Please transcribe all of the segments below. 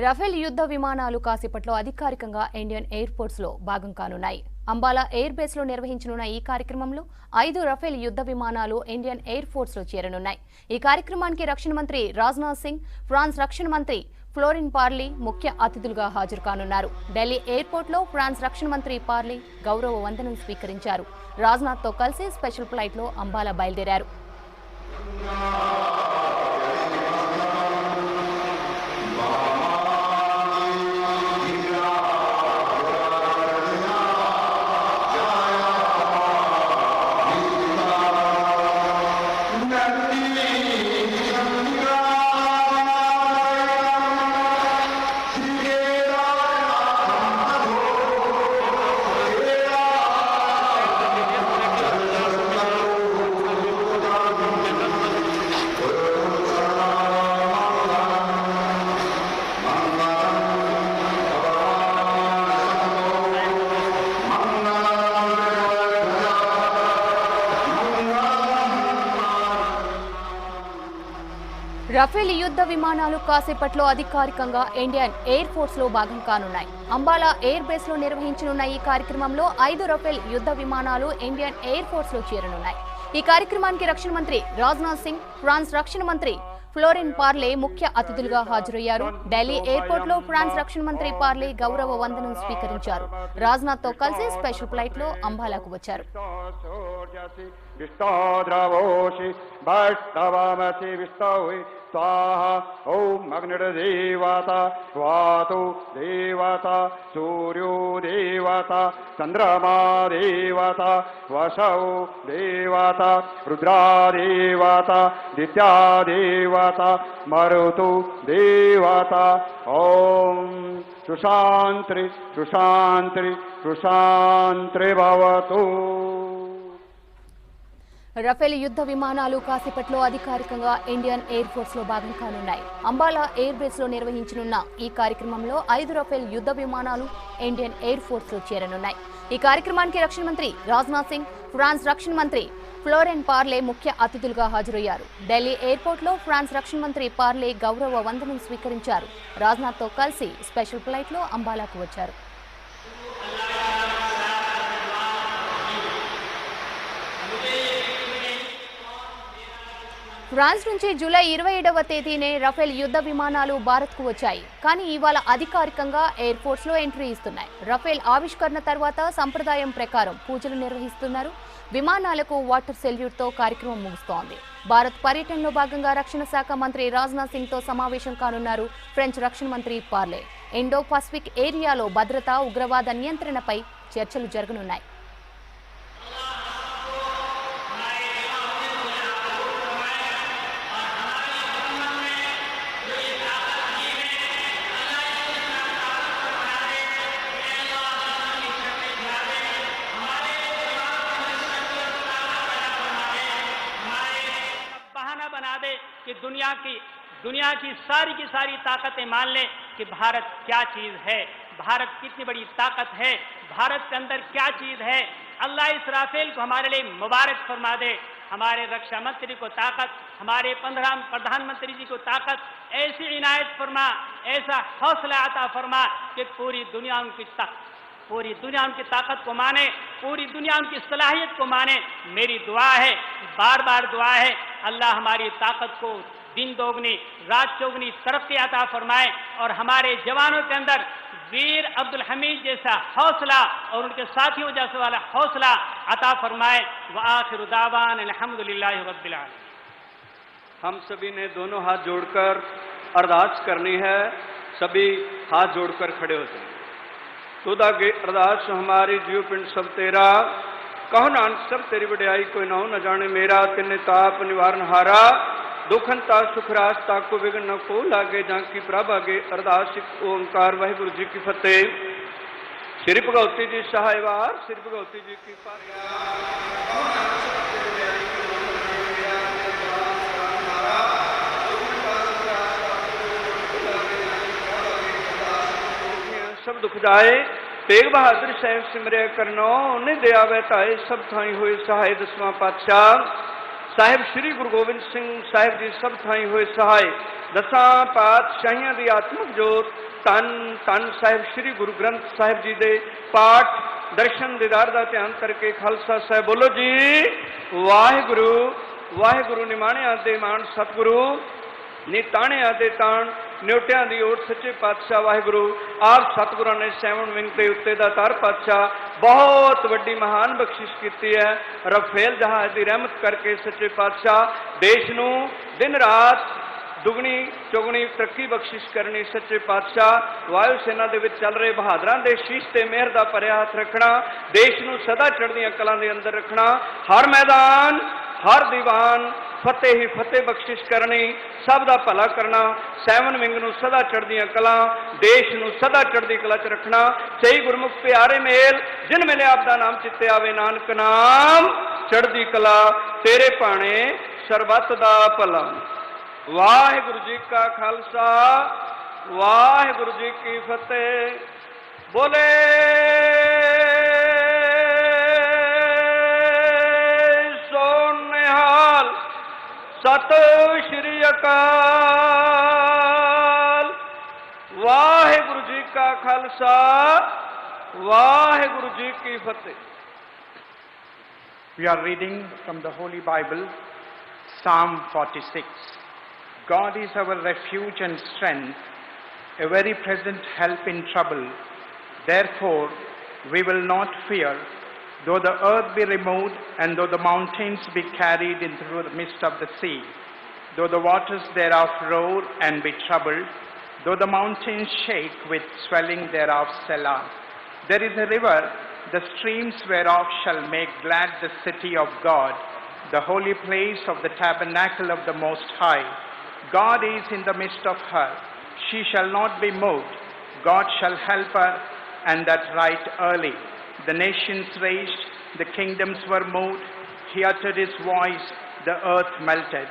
Rafale యుద్ధ విమానాలు కాసేపట్లో అధికారికంగా ఇండియన్ ఎయిర్ ఫోర్స్ లో భాగం కానున్నాయి. అంబాలా ఎయిర్ బేస్ లో నిర్వహించనున్న ఈ కార్యక్రమంలో 5 రఫేల్ యుద్ధ విమానాలు ఇండియన్ ఎయిర్ ఫోర్స్ లో చేరనున్నాయి. ఈ కార్యక్రమానికి రక్షణ మంత్రి రాజ్నాథ్ సింగ్, ఫ్రాన్స్ రక్షణ మంత్రి ఫ్లోరిన్ పార్లీ ముఖ్య అతిథులుగా హాజరు కానున్నారు. ఢిల్లీ ఎయిర్పోర్ట్ లో ఫ్రాన్స్ రక్షణ మంత్రి పార్లీ గౌరవ వందనం స్వీకరించారు. రాజ్నాథ్ తో కలిసి స్పెషల్ ఫ్లైట్ లో అంబాలా బయలుదేరారు. రఫేల్ యుద్ధ విమానాలు కాసేపట్లో అధికారికంగా ఇండియన్ ఎయిర్ ఫోర్స్ లో భాగం కానున్నాయి. అంబాలా ఎయిర్ బేస్ లో నిర్వహించనున్న ఈ కార్యక్రమంలో 5 రఫేల్ యుద్ధ విమానాలు ఇండియన్ ఎయిర్ ఫోర్స్ లో చేరనున్నాయి. ఈ కార్యక్రమానికి రక్షణ మంత్రి రాజ్నాథ్ సింగ్, ఫ్రాన్స్ రక్షణ మంత్రి ఫ్లోరిన్ పార్లే ముఖ్య అతిథులుగా హాజరయ్యారు. ఢిల్లీ ఎయిర్పోర్ట్ లో ఫ్రాన్స్ రక్షణ మంత్రి పార్లే గౌరవ వందనం స్వీకరించారు. రాజ్నాథ్ తో కలిసి స్పెషల్ ఫ్లైట్ లో అంబాలాకు వచ్చారు. स्वाहा ओम अग्निर्देवता स्वातो देवता सूर्यो देवता चंद्रमा देवता वसौ देवता रुद्रा देवता दित्या देवता मरुतो देवता ओम सुशांति सुशांति सुशांति भवतु। రఫేల్ యుద్ధ విమానాలు కాసేపట్లో అధికారికంగా ఇండియన్ ఎయిర్ ఫోర్స్ లో భాగం కానున్నాయి. అంబాలా ఎయిర్ బేస్ లో నిర్వహించనున్న ఈ కార్యక్రమంలో 5 రఫేల్ యుద్ధ విమానాలు ఇండియన్ ఎయిర్ ఫోర్స్ లో చేరనున్నాయి. ఈ కార్యక్రమానికి రక్షణ మంత్రి రాజ్నాథ్ సింగ్, ఫ్రాన్స్ రక్షణ మంత్రి ఫ్లోరిన్ పార్లే ముఖ్య అతిథులుగా హాజరయ్యారు. ఢిల్లీ ఎయిర్పోర్ట్ లో ఫ్రాన్స్ రక్షణ మంత్రి పార్లే గౌరవ వందనం స్వీకరించారు. రాజ్నాథ్ తో కలిసి స్పెషల్ ఫ్లైట్ లో అంబాలాకు వచ్చారు. ఫ్రాన్స్ నుంచి జూలై 27వ తేదీనే రఫేల్ యుద్ధ విమానాలు భారత్ కు వచ్చాయి. కానీ ఇవాళ అధికారికంగా ఎయిర్ ఫోర్స్ లో ఎంట్రీ ఇస్తున్నాయి. రఫేల్ ఆవిష్కరణ తర్వాత సంప్రదాయం ప్రకారం పూజలు నిర్వహిస్తున్నారు. విమానాలకు వాటర్ సెల్యూట్ తో కార్యక్రమం ముగుస్తోంది. భారత్ పర్యటనలో భాగంగా రక్షణ శాఖ మంత్రి రాజ్నాథ్ సింగ్ తో సమావేశం కానున్నారు ఫ్రెంచ్ రక్షణ మంత్రి పార్లే. ఇండో పసిఫిక్ ఏరియాలో భద్రత, ఉగ్రవాద నియంత్రణపై చర్చలు జరగనున్నాయి. बना दे कि दुनिया की सारी ताकतें मान ले कि भारत क्या चीज है, भारत कितनी बड़ी ताकत है, भारत के अंदर क्या चीज है। अल्लाह इस राफेल को हमारे लिए मुबारक फरमा दे। हमारे रक्षा मंत्री को ताकत, हमारे 15 प्रधानमंत्री जी को ताकत, ऐसी इनायत फरमा, ऐसा हौसला अता फरमा कि पूरी दुनिया उनकी ताकत को माने, पूरी दुनिया उनकी सलाहियत को माने। मेरी दुआ है, बार बार दुआ है, अल्लाह हमारी ताकत को दिन दोगुनी रात चौगुनी तरक्की अता फरमाए और हमारे जवानों के अंदर वीर अब्दुल हमीद जैसा हौसला और उनके साथियों जैसा वाला हौसला अता फरमाए। व आखिर दावान अल्हम्दुलिल्लाहि रब्बिल आलमीन। हम सभी ने दोनों हाथ जोड़कर अरदास करनी है। सभी हाथ जोड़कर खड़े हो जाए। खुदा के अरदास हमारी जीव पिंड सब तेरा, कहो नानक सब तेरी वड्याई, कोई ना हो न जाने मेरा। तिन्ने ताप निवारण हारा, दुखनता सुखरास ताको विघ्न न को लागे। जांकी प्रभ आगे अरदास ओंकार वाहिगुरु जी की फतेह। श्री भगवती जी सहायवार, श्री भगवती जी की सब दुख जाए। तेग बहादुर साहब सिमरिया करनो, उन्हें दया वहताए सब थाई हुए सहाय। 10वां पातशाह ਸਾਹਿਬ ਸ੍ਰੀ ਗੁਰੂ ਗੋਬਿੰਦ ਸਿੰਘ ਸਾਹਿਬ ਜੀ ਸਭ ਥਾਈਂ ਹੋਏ ਸਹਾਇ, ਦਸਾਂ ਪਾਤਸ਼ਾਹੀਆਂ ਦੀ ਆਤਮਿਕ ਜੋਤ ਧੰਨ ਧੰਨ ਸਾਹਿਬ ਸ੍ਰੀ ਗੁਰੂ ਗ੍ਰੰਥ ਸਾਹਿਬ ਜੀ ਦੇ ਪਾਠ ਦਰਸ਼ਨ ਦੀਦਾਰ ਦਾ ਧਿਆਨ ਕਰਕੇ ਖਾਲਸਾ ਸਾਹਿਬ ਬੋਲੋ ਜੀ ਵਾਹਿਗੁਰੂ ਵਾਹਿਗੁਰੂ। ਨਿਮਾਣਿਆਂ ਦੇ ਮਾਣ ਸਤਿਗੁਰੂ, ਨਿਤਾਣਿਆਂ ਦੇ ਤਾਣ ਨਿਉਟਿਆਂ ਦੀ ਓਟ ਸੱਚੇ ਪਾਤਸ਼ਾਹ ਵਾਹਿਗੁਰੂ। ਆਪ ਸਤਿਗੁਰਾਂ ਨੇ 7 ਵਿੰਗ ਦੇ ਉੱਤੇ ਦਾ ਤਾਰ ਪਾਤਸ਼ਾਹ ਬਹੁਤ ਵੱਡੀ ਮਹਾਨ ਬਖਸ਼ਿਸ਼ ਕੀਤੀ ਹੈ। ਰਫੇਲ ਜਹਾਜ਼ ਦੀ ਰਹਿਮਤ ਕਰਕੇ ਸੱਚੇ ਪਾਤਸ਼ਾਹ ਦੇਸ਼ ਨੂੰ ਦਿਨ ਰਾਤ ਦੁਗਣੀ ਚੌਗਣੀ ਤਰੱਕੀ ਬਖਸ਼ਿਸ਼ ਕਰਨੀ। ਸੱਚੇ ਪਾਤਸ਼ਾਹ ਵਾਯੂ ਸੈਨਾ ਦੇ ਵਿੱਚ ਚੱਲ ਰਹੇ ਬਹਾਦਰਾਂ ਦੇ ਸ਼ੀਸ਼ ਤੇ ਮਿਹਰ ਦਾ ਭਰਿਆ ਹੱਥ ਰੱਖਣਾ, ਦੇਸ਼ ਨੂੰ ਸਦਾ ਚੜ੍ਹਦੀਆਂ ਕਲਾਂ ਦੇ ਅੰਦਰ ਰੱਖਣਾ, ਹਰ ਮੈਦਾਨ ਹਰ ਦੀਵਾਨ ਫਤਿਹ ਹੀ ਫਤਿਹ ਬਖਸ਼ਿਸ਼ ਕਰਨੀ, ਸਭ ਦਾ ਭਲਾ ਕਰਨਾ। 7 ਵਿੰਗ ਨੂੰ ਸਦਾ ਚੜ੍ਹਦੀਆਂ ਕਲਾਂ, ਦੇਸ਼ ਨੂੰ ਸਦਾ ਚੜ੍ਹਦੀ ਕਲਾ 'ਚ ਰੱਖਣਾ। ਸਹੀ ਗੁਰਮੁਖ ਪਿਆਰੇ ਮੇਲ ਜਿਨ ਮਿਲੇ ਆਪ ਦਾ ਨਾਮ ਚਿੱਤੇ ਆਵੇ, ਨਾਨਕ ਨਾਮ ਚੜ੍ਹਦੀ ਕਲਾ ਤੇਰੇ ਭਾਣੇ ਸਰਬੱਤ ਦਾ ਭਲਾ। ਵਾਹਿਗੁਰੂ ਜੀ ਕਾ ਖਾਲਸਾ ਵਾਹਿਗੁਰੂ ਜੀ ਕੀ ਫਤਿਹ। ਬੋਲੇ ਸੋ ਨਿਹਾਲ, ਸਤਿ ਸ਼੍ਰੀ ਅਕਾਲ। ਵਾਹਿਗੁਰੂ ਜੀ ਕਾ ਖਾਲਸਾ ਵਾਹਿਗੁਰੂ ਜੀ ਕੀ ਫਤਿਹ। We are reading from the Holy Bible, Psalm 46. God is our refuge and strength, a very present help in trouble. Therefore, we will not fear, though the earth be removed, and though the mountains be carried in through the midst of the sea, though the waters thereof roar and be troubled, though the mountains shake with swelling thereof, Selah. There is a river, the streams whereof shall make glad the city of God, the holy place of the tabernacle of the Most High. God is in the midst of her. She shall not be moved. God shall help her, and that right early. The nations raged, the kingdoms were moved. He uttered his voice, the earth melted.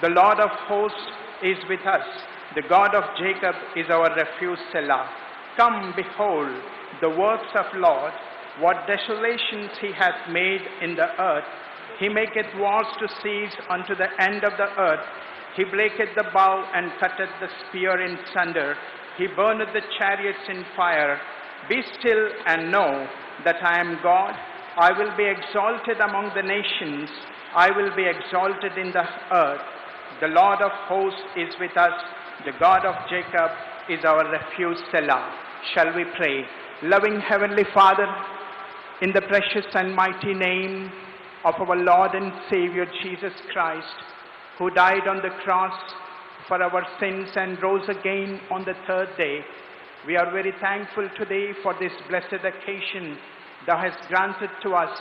The Lord of hosts is with us. The God of Jacob is our refuge, Selah. Come, behold the works of Lord, what desolations he hath made in the earth. He maketh wars to cease unto the end of the earth. He breaketh the bow and cutteth the spear in sunder. He burneth the chariots in fire. Be still and know that I am God. I will be exalted among the nations. I will be exalted in the earth. The Lord of hosts is with us. The God of Jacob is our refuge, Selah. Shall we pray? Loving Heavenly Father, in the precious and mighty name of our Lord and Savior Jesus Christ, who died on the cross for our sins and rose again on the 3rd day, we are very thankful today for this blessed occasion thou hast granted to us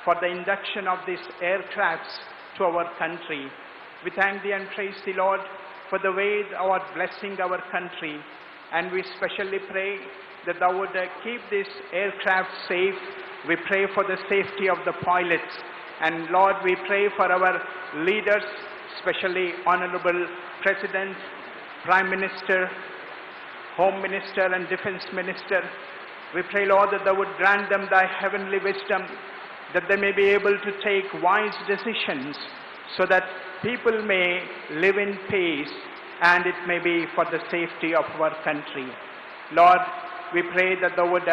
for the induction of these aircrafts to our country. We thank thee and praise thee, Lord, for the way thou art blessing our country, and we specially pray that thou would keep this aircraft safe. We pray for the safety of the pilots, and Lord, we pray for our leaders, especially Honorable President, Prime Minister, Home Minister and Defense Minister. We pray, Lord, that thou would grant them thy heavenly wisdom, that they may be able to take wise decisions so that people may live in peace and it may be for the safety of our country. Lord, we pray that thou would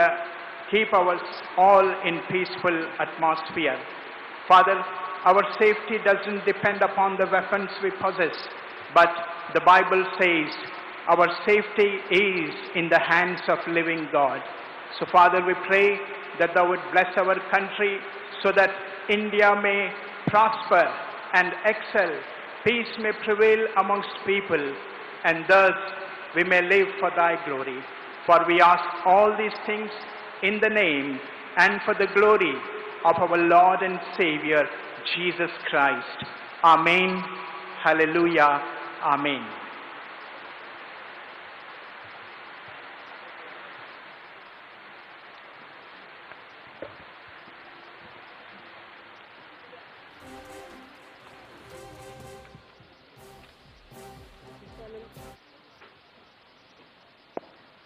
keep us all in peaceful atmosphere. Father, our safety doesn't depend upon the weapons we possess, but the Bible says our safety is in the hands of living God. So Father, we pray that thou would bless our country so that India may prosper and excel, peace may prevail amongst people, and thus we may live for thy glory. For we ask all these things in the name and for the glory of our Lord and Savior, Jesus Christ. Amen. Hallelujah. Amen.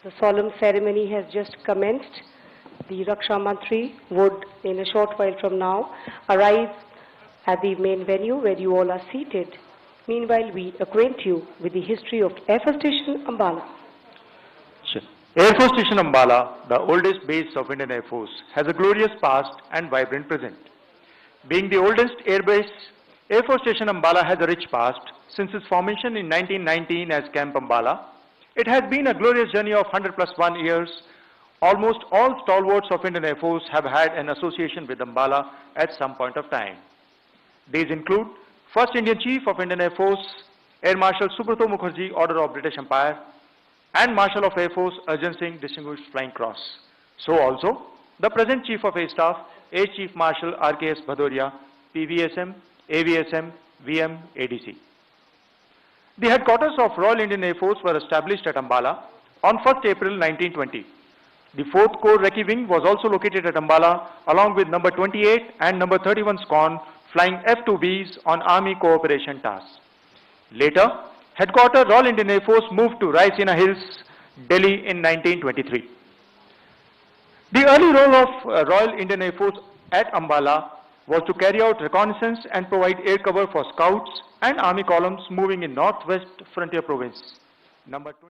The solemn ceremony has just commenced. The Raksha Mantri would, in a short while from now, arrive at the main venue where you all are seated. Meanwhile, we acquaint you with the history of Air Force Station Ambala. Air Force Station Ambala, the oldest base of Indian Air Force, has a glorious past and vibrant present. Being the oldest air base, Air Force Station Ambala has a rich past. Since its formation in 1919 as Camp Ambala, it has been a glorious journey of 100+1 years. Almost all stalwarts of Indian Air Force have had an association with Ambala at some point of time. These include First Indian Chief of Indian Air Force, Air Marshal Subrata Mukherjee, Order of British Empire, and Marshal of Air Force Arjun Singh, Distinguished Flying Cross. So also, the present Chief of Air Staff, Air Chief Marshal RKS Bhadoria, PVSM, AVSM, VM, ADC. The headquarters of Royal Indian Air Force were established at Ambala on 1st April 1920. The 4th Corps Recce Wing was also located at Ambala along with number 28 and number 31 Squadron flying F-2Bs on Army cooperation tasks. Later, headquarters Royal Indian Air Force moved to Raisina Hills, Delhi in 1923. The early role of Royal Indian Air Force at Ambala was to carry out reconnaissance and provide air cover for scouts and army columns moving in northwest frontier province. Number